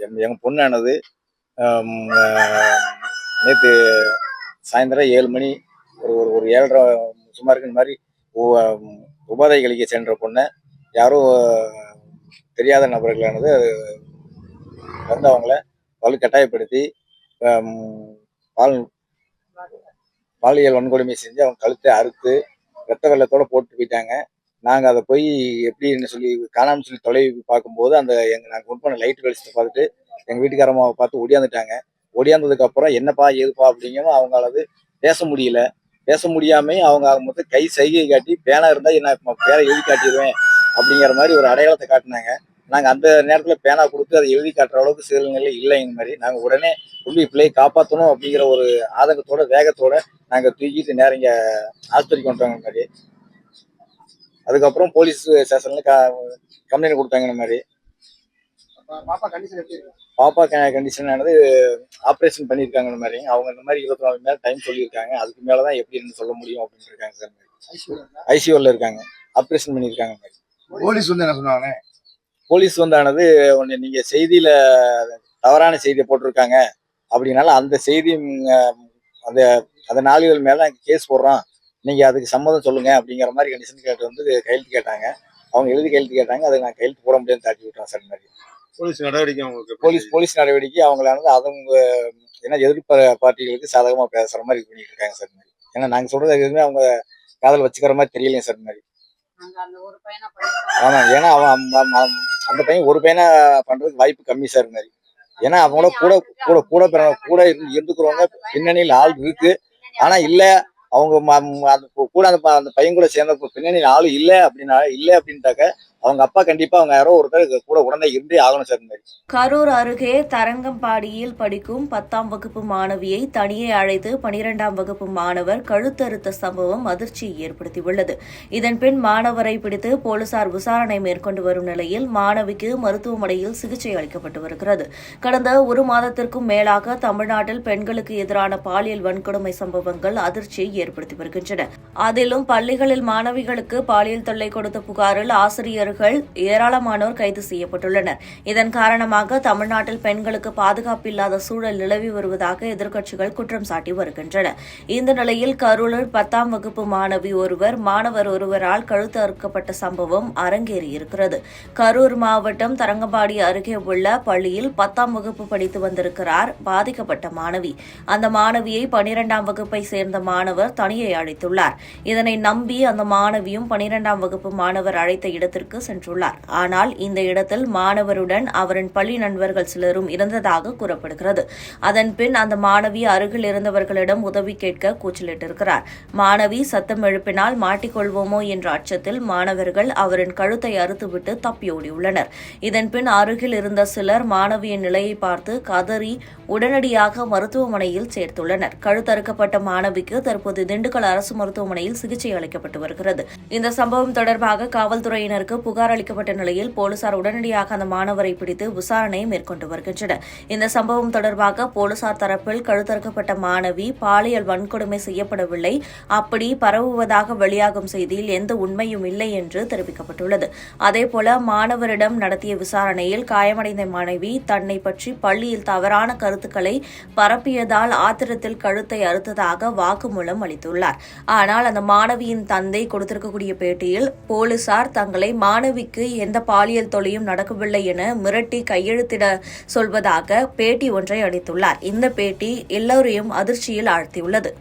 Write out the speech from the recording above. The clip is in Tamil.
எங்கள் பொண்ணானது நேற்று சாயந்தரம் 7 மணி ஒரு ஒரு ஒரு 7:30 சுமாருக்கு இந்த மாதிரி உபாதைகளுக்கு சென்ற பொண்ணை யாரோ தெரியாத நபர்களானது வந்து அவங்கள கட்டாயப்படுத்தி பால் பாலியல் வன்கொடுமை செஞ்சு அவங்க கழுத்தை அறுத்து ரத்த வெள்ளத்தோட போட்டு போயிட்டாங்க. நாங்கள் அதை போய் எப்படின்னு சொல்லி காணாமல் சொல்லி தொலைவி பார்க்கும்போது நாங்கள் கொண்டு போன லைட் வெளிச்சத்தை பார்த்துட்டு எங்கள் வீட்டுக்காரம்மாவை பார்த்து ஒடியாந்துட்டாங்க. ஒடியாந்ததுக்கு அப்புறம் என்னப்பா ஏதுப்பா அப்படிங்கவும் அவங்களால பேச முடியல. பேச முடியாம அவங்க மொத்தம் கை சைகை காட்டி பேனா இருந்தால் என்ன பேரை எழுதி காட்டிடுவேன் அப்படிங்கிற மாதிரி ஒரு அடையாளத்தை காட்டினாங்க. நாங்கள் அந்த நேரத்தில் பேனா கொடுத்து அதை எழுதி காட்டுற அளவுக்கு சூழ்நிலை இல்லைங்க மாதிரி நாங்கள் உடனே கொண்டு பிள்ளையை காப்பாற்றணும் அப்படிங்கிற ஒரு ஆதங்கத்தோட வேகத்தோட நாங்கள் தூக்கிட்டு நேரம் இங்கே ஆஸ்பத்திரிக்கு வந்துட்டாங்க மாதிரி. அதுக்கப்புறம் போலீஸ் ஸ்டேஷன்ல கம்ப்ளைண்ட் கொடுத்தாங்க மாதிரி. பாப்பா கண்டிஷன் ஆனது ஆப்ரேஷன் பண்ணியிருக்காங்க மாதிரி. அவங்க இந்த மாதிரி 24 மணி நேரம் டைம் சொல்லியிருக்காங்க. அதுக்கு மேலதான் எப்படின்னு சொல்ல முடியும் அப்படின்னு இருக்காங்க சார். ஐசியூல இருக்காங்க, ஆப்ரேஷன் பண்ணியிருக்காங்க மாதிரி. போலீஸ் வந்து என்ன சொன்னாங்க? போலீஸ் வந்தானது நீங்க செய்தியில தவறான செய்தியை போட்டிருக்காங்க அப்படின்னால அந்த செய்தி அந்த நாளிதழ் மேல கேஸ் போடுறோம், நீங்க அதுக்கு சம்மதம் சொல்லுங்க அப்படிங்கிற மாதிரி கண்டிஷன் கேட்டு வந்து கையெழுத்து கேட்டாங்க. அவங்க எழுதி கையெழுத்து கேட்டாங்க. அதை நான் கையெழுத்து போட முடியாது தாட்டி விட்டோம் சார் மாதிரி. போலீஸ் நடவடிக்கை அவங்களானது அவங்க ஏன்னா எதிர்ப்பு பார்ட்டிகளுக்கு சாதகமா பேசுற மாதிரி பண்ணிட்டு இருக்காங்க சார் மாதிரி. ஏன்னா நாங்க சொல்றது எதுவுமே அவங்க காதல் வச்சுக்கிற மாதிரி தெரியலைங்க சார் மாதிரி. ஆமா, ஏன்னா அவன் அந்த பையன் ஒரு பையனை பண்றதுக்கு வாய்ப்பு கம்மி சார் மாதிரி. ஏன்னா அவங்களோட கூட கூட கூட கூட இருந்துக்கிறவங்க பின்னணியில் ஆள் இருக்கு. ஆனா இல்ல அவங்க கூட அந்த பையன் கூட சேர்ந்த பின்னணியில் ஆள் இல்லை அப்படின்ட்டாக்க அவங்க அப்பா கண்டிப்பா அவங்க யாரோ ஒருத்தர் கூட உடனே இருந்தே ஆகணும் சார். மாதிரி கரூர் அருகே தரங்கம்பாடியில் படிக்கும் 10ஆம் வகுப்பு மாணவியை தனியே அழைத்து 12ஆம் வகுப்பு மாணவர் கழுத்தறுத்த சம்பவம் அதிர்ச்சியை ஏற்படுத்தியுள்ளது. இதன்பின் மாணவரை பிடித்து போலீசார் விசாரணை மேற்கொண்டு வரும் நிலையில் மாணவிக்கு மருத்துவமனையில் சிகிச்சை அளிக்கப்பட்டு வருகிறது. கடந்த ஒரு மாதத்திற்கும் மேலாக தமிழ்நாட்டில் பெண்களுக்கு எதிரான பாலியல் வன்கொடுமை சம்பவங்கள் அதிர்ச்சியை ஏற்படுத்தி வருகின்றன. அதிலும் பள்ளிகளில் மாணவிகளுக்கு பாலியல் தொல்லை கொடுத்த புகாரில் ஆசிரியர்கள் ஏராளமானோர் கைது செய்யப்பட்டுள்ளனர். இதன் காரணமாக தமிழ்நாட்டில் பெண்களுக்கு பாதுகாப்பில்லாத சூழல் நிலவி வருவதாக எதிர்க்கட்சிகள் குற்றம் சாட்டி வருகின்றன. இந்த நிலையில் கரூரில் 10ஆம் வகுப்பு மாணவர் ஒருவரால் கழுத்து அறுக்கப்பட்ட சம்பவம் அரங்கேறியிருக்கிறது. கரூர் மாவட்டம் தரங்கம்பாடி அருகே உள்ள பள்ளியில் 10ஆம் வகுப்பு படித்து வந்திருக்கிறார் பாதிக்கப்பட்ட மாணவி. அந்த மாணவியை 12ஆம் வகுப்பை சேர்ந்த மாணவர் தனியே அழைத்துள்ளார். இதனை நம்பி அந்த மாணவியும் 12ஆம் வகுப்பு மாணவர் அழைத்த இடத்திற்கு சென்றுள்ளார். ஆனால் இந்த இடத்தில் மாணவருடன் அவரின் பள்ளி நண்பர்கள் சிலரும் இருந்ததாக கூறப்படுகிறது. அதன்பின் அந்த மாணவி அருகில் இருந்தவர்களிடம் உதவி கேட்க கூச்சலிட்டிருக்கிறார். மாணவி சத்தம் எழுப்பினால் மாட்டிக்கொள்வோமோ என்ற அச்சத்தில் மாணவர்கள் அவரின் கழுத்தை அறுத்துவிட்டு தப்பியோடியுள்ளனர். இதன்பின் அருகில் இருந்த சிலர் மாணவியின் நிலையை பார்த்து கதறி உடனடியாக மருத்துவமனையில் சேர்த்துள்ளனர். கழுத்தறுக்கப்பட்ட மாணவிக்கு தற்போது திண்டுக்கல் அரசு மருத்துவமனையில் சிகிச்சை அளிக்கப்பட்டு வருகிறது. இந்த சம்பவம் தொடர்பாக காவல்துறையினருக்கு புகார் அளிக்கப்பட்ட நிலையில் போலீசார் உடனடியாக அந்த மாணவரை பிடித்து விசாரணையை மேற்கொண்டு வருகின்றனர். இந்த சம்பவம் தொடர்பாக போலீசார் தரப்பில் கழுத்தறுக்கப்பட்ட மாணவி பாலியல் வன்கொடுமை செய்யப்படவில்லை, அப்படி பரவுவதாக வெளியாகும் செய்தியில் எந்த உண்மையும் இல்லை என்று தெரிவிக்கப்பட்டுள்ளது. அதேபோல மாணவரிடம் நடத்திய விசாரணையில் காயமடைந்த மாணவி தன்னை பற்றி பள்ளியில் தவறான கருத்துக்களை பரப்பியதால் ஆத்திரத்தில் கழுத்தை அறுத்ததாக வாக்குமூலம் அளித்துள்ளார். ஆனால் அந்த மாணவியின் தந்தை கொடுத்திருக்கக்கூடிய பேட்டியில் போலீசார் தங்களை மாணவிக்கு எந்த பாலியல் தொல்லையும் நடக்கவில்லை என மிரட்டி கையெழுத்திட சொல்வதாக பேட்டி ஒன்றை அளித்துள்ளார். இந்த பேட்டி எல்லோரையும் அதிர்ச்சியில் ஆழ்த்தியுள்ளது.